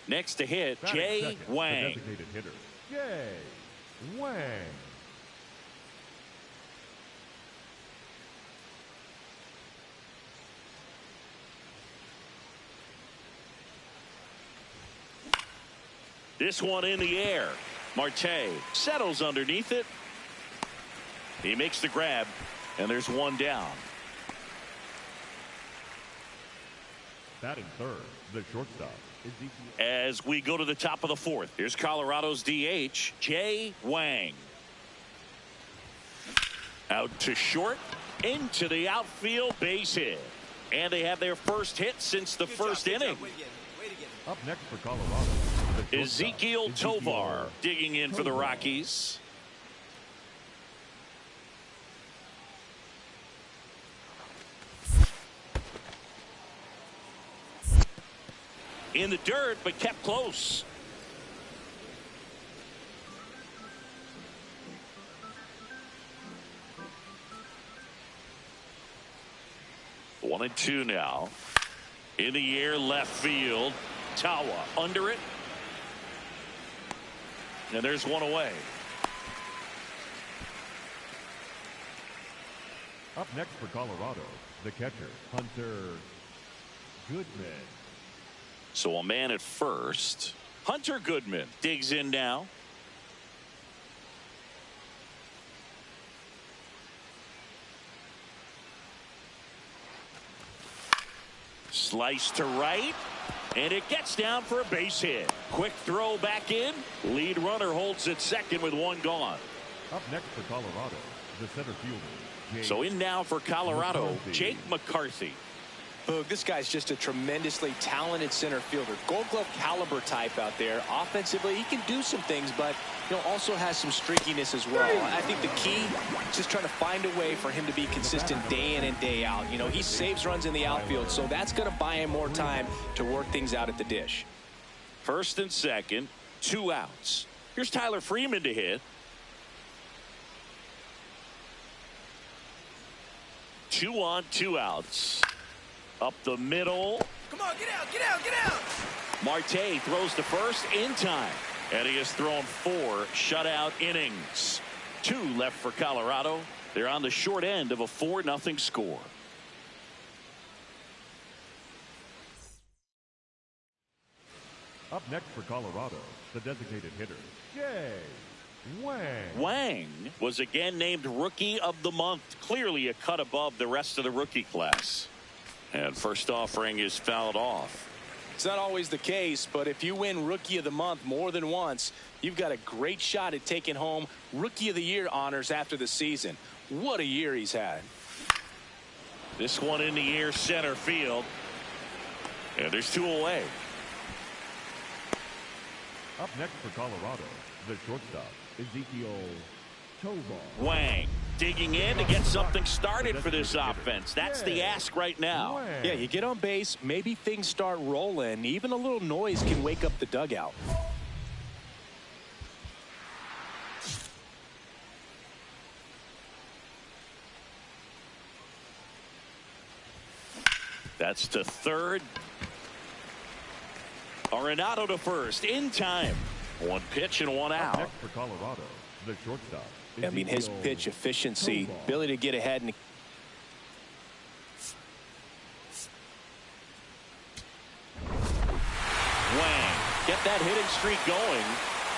Next to hit, Jay Wang. Designated hitter, Jay Wang. This one in the air. Marte settles underneath it. He makes the grab, and there's one down. Batting third, the shortstop, Ezekiel. As we go to the top of the fourth, here's Colorado's DH, Jay Wang. Out to short, into the outfield, base hit. And they have their first hit since the first inning. Up next for Colorado, Ezekiel Tovar digging in for the Rockies. In the dirt, but kept close. One and two now. In the air, left field. Tawa under it. And there's one away. Up next for Colorado, the catcher, Hunter Goodman. So a man at first. Hunter Goodman digs in now. Slice to right. And it gets down for a base hit. Quick throw back in. Lead runner holds at second with one gone. Up next for Colorado, the center fielder. So in now for Colorado, Jake McCarthy. Boog, this guy's just a tremendously talented center fielder. Gold Glove caliber type out there. Offensively, he can do some things, but also has some streakiness as well. I think the key is just trying to find a way for him to be consistent day in and day out. He saves runs in the outfield, so that's going to buy him more time to work things out at the dish. First and second, 2 outs. Here's Tyler Freeman to hit. 2 on, 2 outs. Up the middle. Come on, get out, get out, get out. Marte throws to first in time. And he has thrown 4 shutout innings. 2 left for Colorado. They're on the short end of a 4-0 score. Up next for Colorado, the designated hitter, Jay Wang. Wang was again named Rookie of the Month. Clearly a cut above the rest of the rookie class. And first offering is fouled off. It's not always the case, but if you win Rookie of the Month more than once, you've got a great shot at taking home Rookie of the Year honors after the season. What a year he's had. This one in the air, center field. And there's 2 away. Up next for Colorado, the shortstop, Ezekiel Tovar. Wang digging in to get something started for this offense. That's the ask right now. Yeah, you get on base, maybe things start rolling. Even a little noise can wake up the dugout. That's to third. Arenado to first in time. 1 pitch and 1 out. Next for Colorado, the shortstop. I mean, his pitch efficiency, ability to get ahead. And Wang, get that hitting streak going.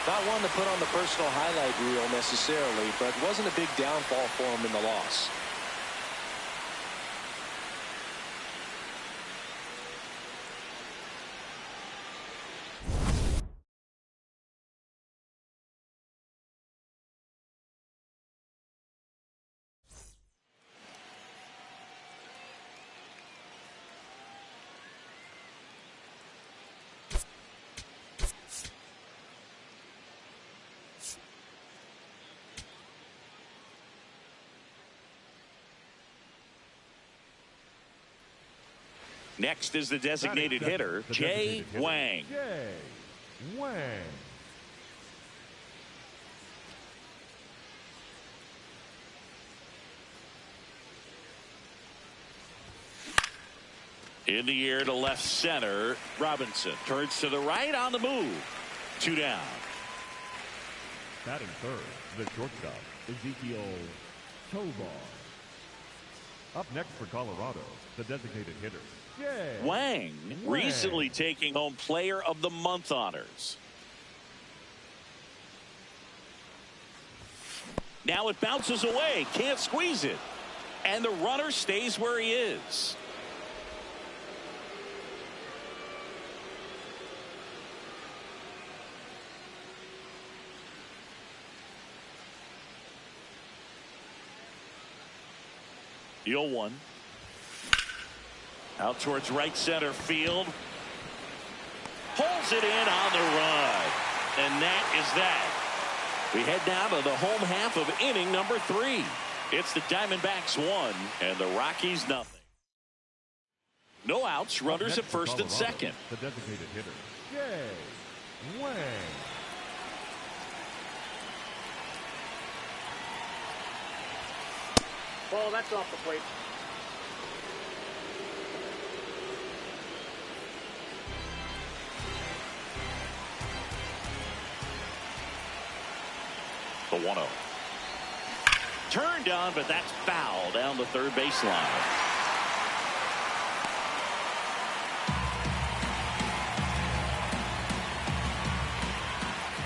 not one to put on the personal highlight reel necessarily, but wasn't a big downfall for him in the loss. Next is the designated hitter, Jay Wang. Jay Wang. In the air to left center. Robinson turns to the right on the move. 2 down. Batting third, the shortstop, Ezekiel Tovar. Up next for Colorado, the designated hitter, Wang, recently taking home Player of the Month honors. Now it bounces away. Can't squeeze it. And the runner stays where he is. The 0-1. Out towards right center field. Pulls it in on the run. And that is that. We head down to the home half of inning number 3. It's the Diamondbacks 1 and the Rockies nothing. No outs, runners at first and second. The designated hitter, Wang. Ball, that's off the plate. The 1-0. Turned on, but that's foul down the third baseline.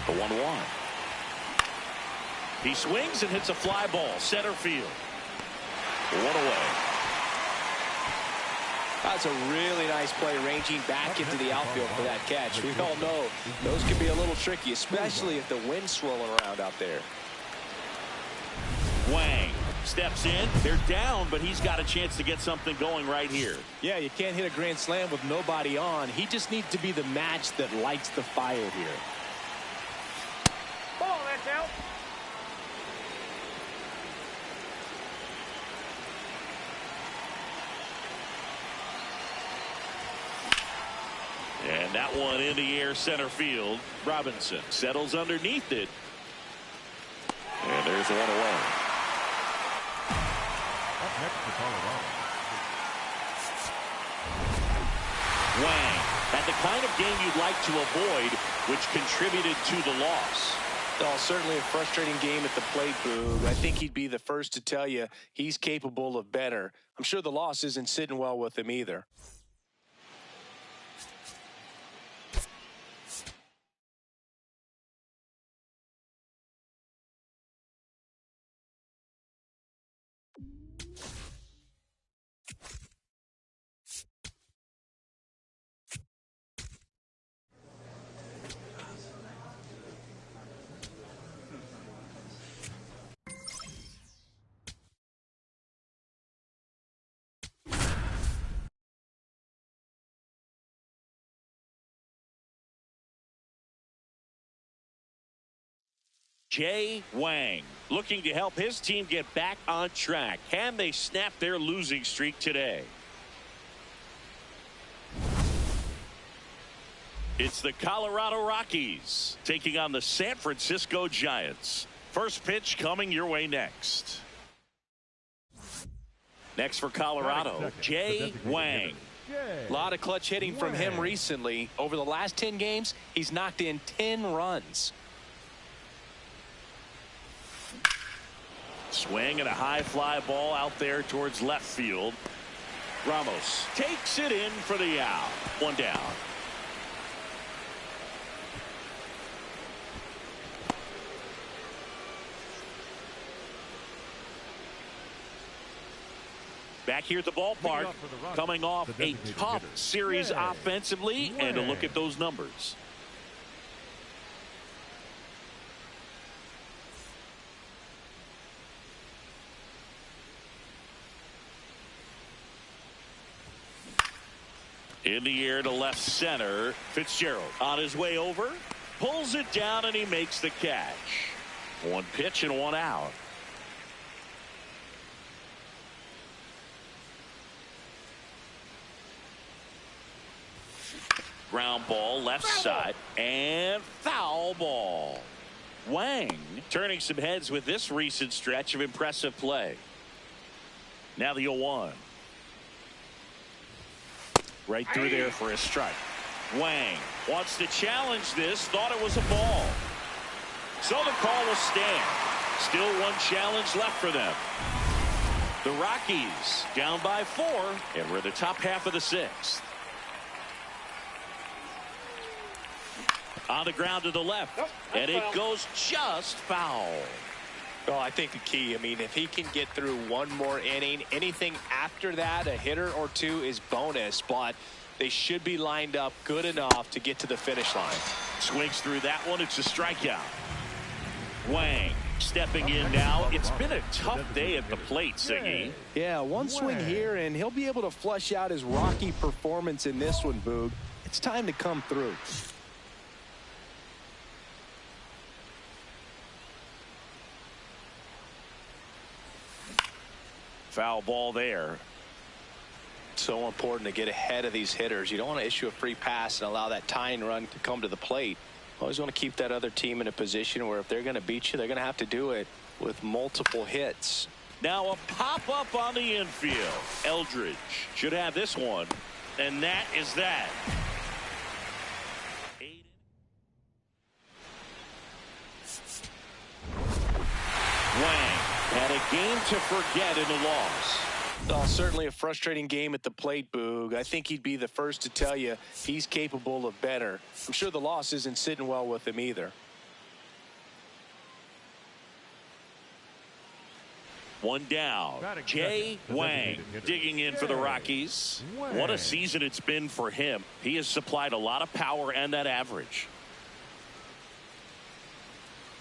The 1-1. He swings and hits a fly ball center field. 1 away. That's a really nice play, ranging back into the outfield for that catch. We all know those can be a little tricky, especially if the wind's swirling around out there. Wang steps in. They're down, but he's got a chance to get something going right here. Yeah, you can't hit a grand slam with nobody on. He just needs to be the match that lights the fire here. Ball, that's out. And that one in the air center field. Robinson settles underneath it. And there's 1 away. Up next for Colorado. Wang had the kind of game you'd like to avoid, which contributed to the loss. Oh, certainly a frustrating game at the plate, Boog. I think he'd be the first to tell you he's capable of better. I'm sure the loss isn't sitting well with him either. Jay Wang looking to help his team get back on track. Can they snap their losing streak today? It's the Colorado Rockies taking on the San Francisco Giants. First pitch coming your way next. Next for Colorado, Jay Wang. A lot of clutch hitting from him recently. Over the last 10 games, he's knocked in 10 runs. Swing and a high fly ball out there towards left field. Ramos takes it in for the out. 1 down. Back here at the ballpark, coming off a tough series offensively, and a look at those numbers. In the air to left center. Fitzgerald on his way over. Pulls it down and he makes the catch. 1 pitch and 1 out. Ground ball left side and foul ball. Wang turning some heads with this recent stretch of impressive play. Now the 0-1. Right through there for a strike. Wang wants to challenge this. Thought it was a ball. So the call will stand. Still one challenge left for them. The Rockies down by 4, and we're in the top half of the 6th. On the ground to the left, and it goes just foul. Well, I think the key, I mean, if he can get through one more inning, anything after that, a hitter or two is bonus, but they should be lined up good enough to get to the finish line. Swings through that one. It's a strikeout. Wang stepping in now. It's been a tough day at the plate, Siggy. Yeah, one swing here, and he'll be able to flush out his rocky performance in this one, Boog. It's time to come through. Foul ball there. So important to get ahead of these hitters. You don't want to issue a free pass and allow that tying run to come to the plate. Always want to keep that other team in a position where if they're going to beat you, they're going to have to do it with multiple hits. Now a pop-up on the infield. Eldridge should have this one, and that is that. Wang had a game to forget in the loss. Well, certainly a frustrating game at the plate, Boog. I think he'd be the first to tell you he's capable of better. I'm sure the loss isn't sitting well with him either. One down. Jay Wang digging in for the Rockies. What a season it's been for him. He has supplied a lot of power and that average.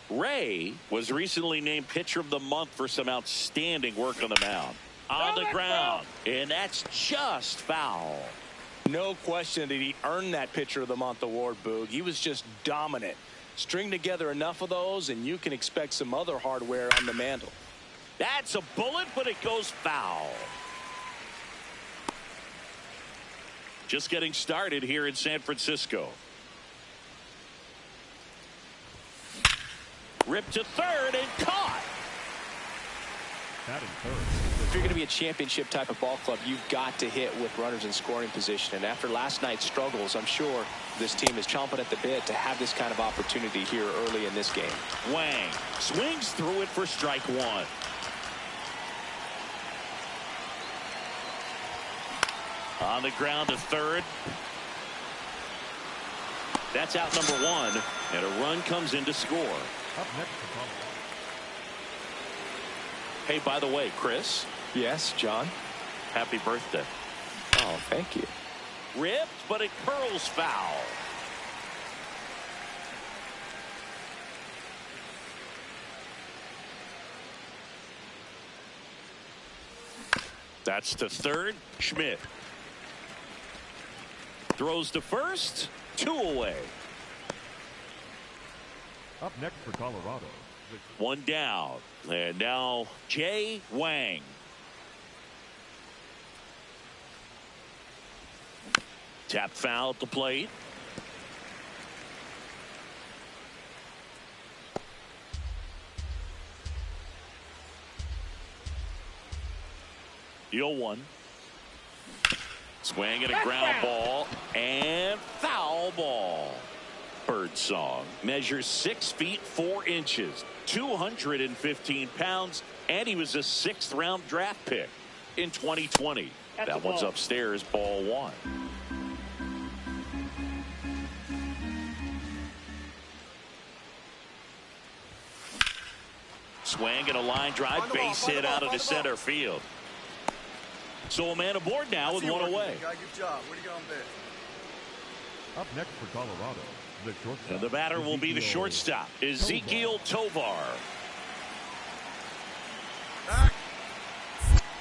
Ray was recently named Pitcher of the Month for some outstanding work on the mound. On the ground, and that's just foul. No question that he earned that Pitcher of the Month award, Boog. He was just dominant. String together enough of those, and you can expect some other hardware on the mantle. That's a bullet, but it goes foul. Just getting started here in San Francisco. Ripped to third and caught. Batting third. If you're going to be a championship type of ball club, you've got to hit with runners in scoring position. And after last night's struggles, I'm sure this team is chomping at the bit to have this kind of opportunity here early in this game. Wang swings through it for strike 1. On the ground to third. That's out number 1, and a run comes in to score. Up next for Colorado. Hey, by the way, Chris. Yes, John. Happy birthday. Oh, thank you. Ripped, but it curls foul. That's to third. Schmidt throws to first. 2 away. Up next for Colorado. 1 down. And now Jay Wang. Tap foul at the plate. The 0-1. Swing and a ground ball and foul ball. Birdsong measures 6 feet 4 inches, 215 pounds, and he was a 6th round draft pick in 2020. That one's upstairs, ball 1. Swing and a line drive, base hit out into center field. So a man aboard now with 1 away. Good job. Where do you go on bed? Up next for Colorado, the shortstop. And the batter will be the shortstop, Ezekiel Tovar.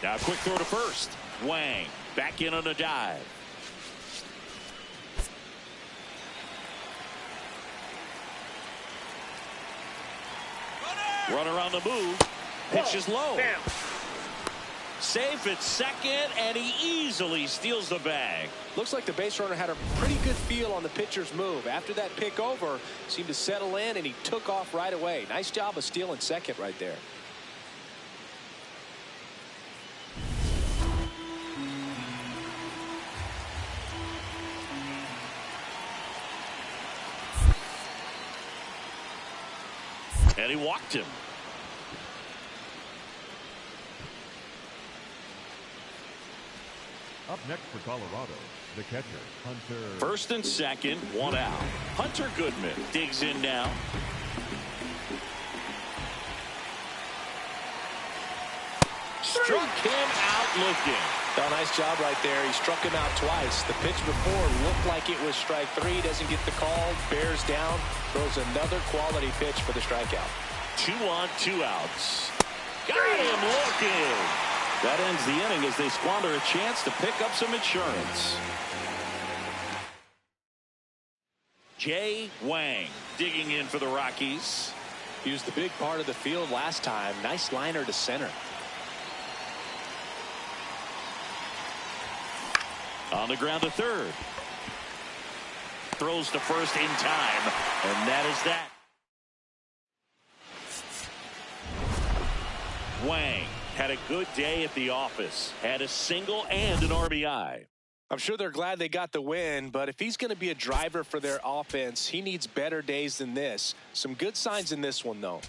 Now a quick throw to first. Wang back in on a dive. Runner on the move. Pitch is low. Damn. Safe at second, and he easily steals the bag. Looks like the base runner had a pretty good feel on the pitcher's move. After that pick over, seemed to settle in, and he took off right away. Nice job of stealing second right there. And he walked him. Up next for Colorado, the catcher, Hunter. First and second, one out. Hunter Goodman digs in now. Struck him out looking. Oh, nice job right there. He struck him out twice. The pitch before looked like it was strike 3. Doesn't get the call. Bears down. Throws another quality pitch for the strikeout. 2 on, 2 outs. Got him looking. That ends the inning as they squander a chance to pick up some insurance. Jay Wang digging in for the Rockies. He was the big part of the field last time. Nice liner to center. On the ground to third. Throws to first in time. And that is that. Wang had a good day at the office. Had a single and an RBI. I'm sure they're glad they got the win, but if he's going to be a driver for their offense, he needs better days than this. Some good signs in this one, though.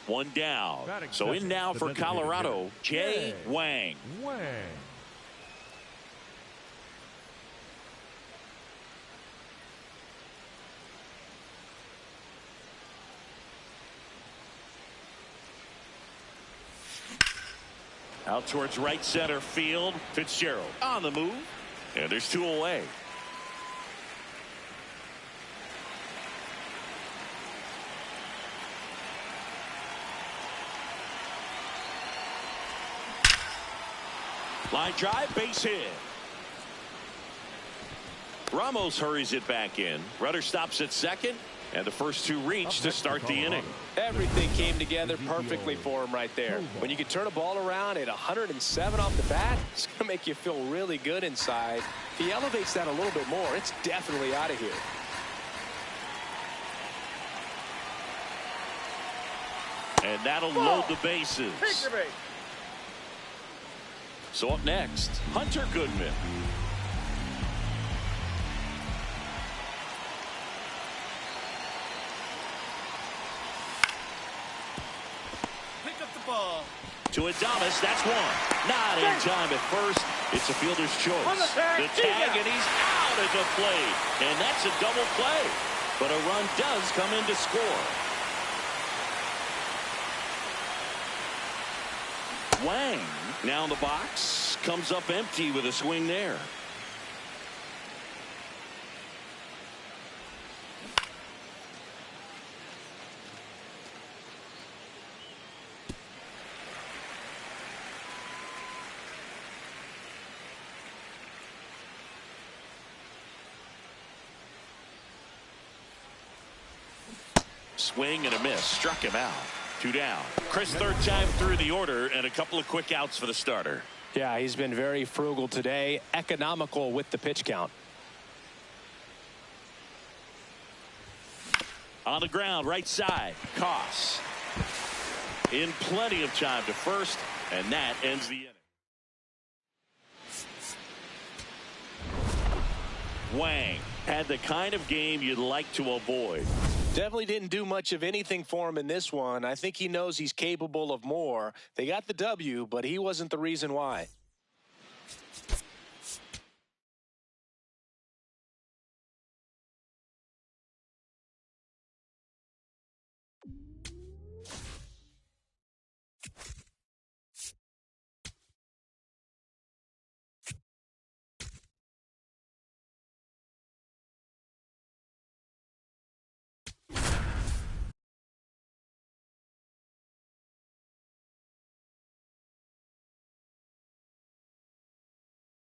One down. So in now for Colorado, Jay Wang. Out towards right center field. Fitzgerald on the move. And there's 2 away. Line drive, base hit. Ramos hurries it back in. Rudder stops at second. And the first 2 reach to start the inning. Everything came together perfectly for him right there. When you can turn a ball around at 107 off the bat, it's going to make you feel really good inside. If he elevates that a little bit more, it's definitely out of here. And that'll load the bases. So up next, Hunter Goodman. To Adames, that's 1. Not in time at first. It's a fielder's choice. The tag, and he's out at the plate. And that's a double play. But a run does come in to score. Wang now in the box. Comes up empty with a swing there. Swing and a miss. Struck him out. 2 down. Chris, third time through the order and a couple of quick outs for the starter. Yeah, he's been very frugal today. Economical with the pitch count. On the ground, right side. Koss. In plenty of time to first, and that ends the inning. Wang had the kind of game you'd like to avoid. Definitely didn't do much of anything for him in this one. I think he knows he's capable of more. They got the W, but he wasn't the reason why.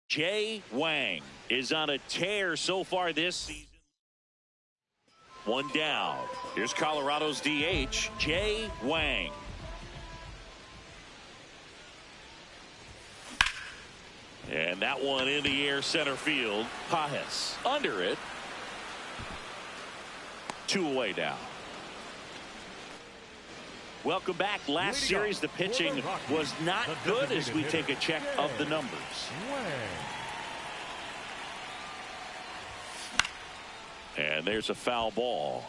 Jay Wang is on a tear so far this season. 1 down. Here's Colorado's DH, Jay Wang. And that one in the air center field. Pajes under it. 2 away now. Welcome back. Last series, the pitching was not good as we take a check of the numbers. And there's a foul ball.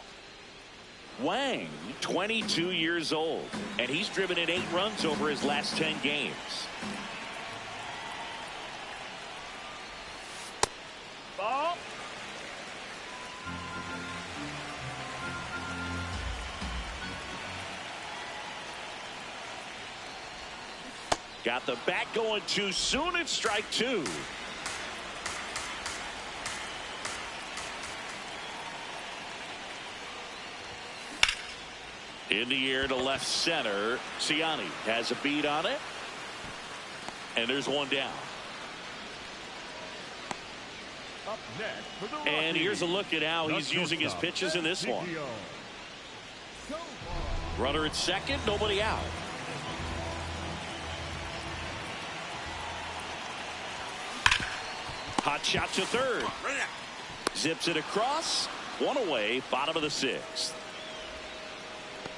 Wang, 22 years old, and he's driven in 8 runs over his last 10 games. Ball. Got the bat going too soon. It's strike 2. In the air to left center. Ciani has a beat on it. And there's one down. Up next for the Rockies, And here's a look at how the he's using his shortstop, pitches in this one. Tovar. Runner at second, nobody out. Hot shot to third. Zips it across. One away, bottom of the 6th.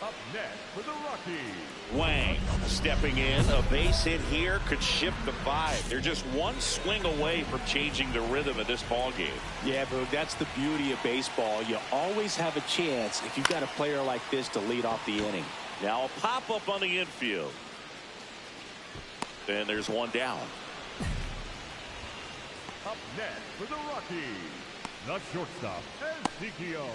Up next for the Rockies, Wang stepping in. A base hit here could shift the 5. They're just one swing away from changing the rhythm of this ball game. Yeah, Boog, that's the beauty of baseball. You always have a chance if you've got a player like this to lead off the inning. Now a pop up on the infield. Then there's one down. up next for the Rockies, the shortstop, Ezekiel.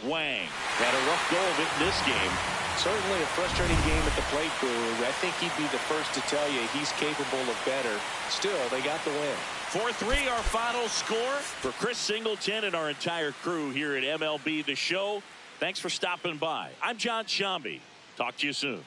Wang had a rough go of it in this game. Certainly a frustrating game at the plate, Boog. I think he'd be the first to tell you he's capable of better. Still, they got the win. 4-3 our final score. For Chris Singleton and our entire crew here at MLB The Show, thanks for stopping by. I'm John Shambi. Talk to you soon.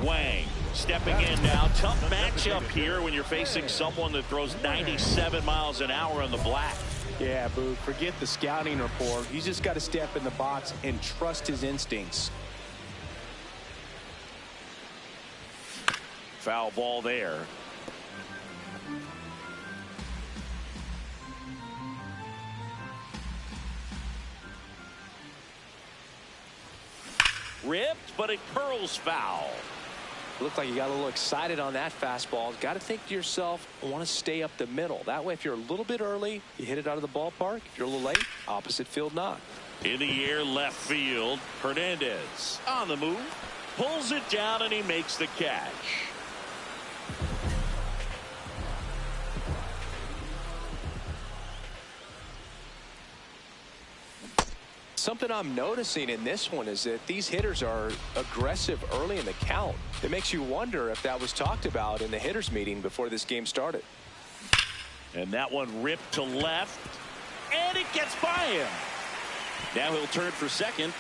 Wang stepping in now. Tough matchup here when you're facing someone that throws 97 miles an hour on the black. Yeah, Boog, forget the scouting report. He's just got to step in the box and trust his instincts. Foul ball there. Ripped, but it curls foul. Looked like you got a little excited on that fastball. Got to think to yourself, I want to stay up the middle. That way, if you're a little bit early, you hit it out of the ballpark. If you're a little late, opposite field knock. In the air, left field. Hernandez on the move. Pulls it down, and he makes the catch. Something I'm noticing in this one is that these hitters are aggressive early in the count. It makes you wonder if that was talked about in the hitters meeting before this game started. And that one ripped to left, and it gets by him. Now he'll turn for second.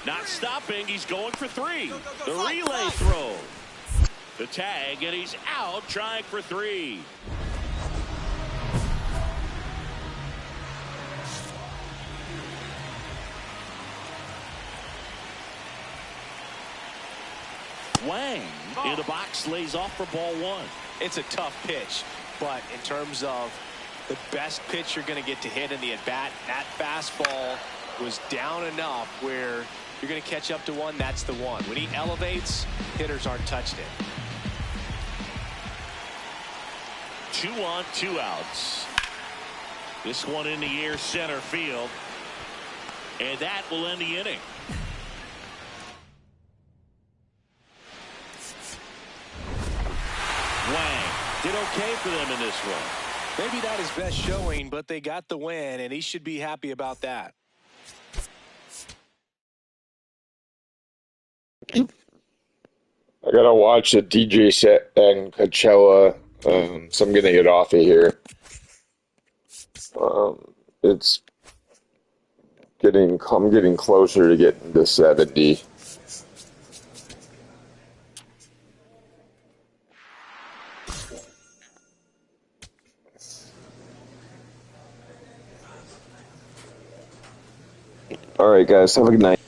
Not stopping. He's going for 3. The relay throw. The tag, and he's out trying for 3. Wang in the box, lays off for ball 1. It's a tough pitch, but in terms of the best pitch you're going to get to hit in the at-bat, that fastball was down enough where you're going to catch up to one. That's the one. When he elevates, hitters aren't touched it. 2 on, 2 outs. This one in the air, center field, and that will end the inning. Did okay for them in this one. Maybe not his best showing, but they got the win, and he should be happy about that. I gotta watch the DJ set and Coachella, so I'm gonna get off of here. It's I'm getting closer to getting to 70. All right, guys, have a good night.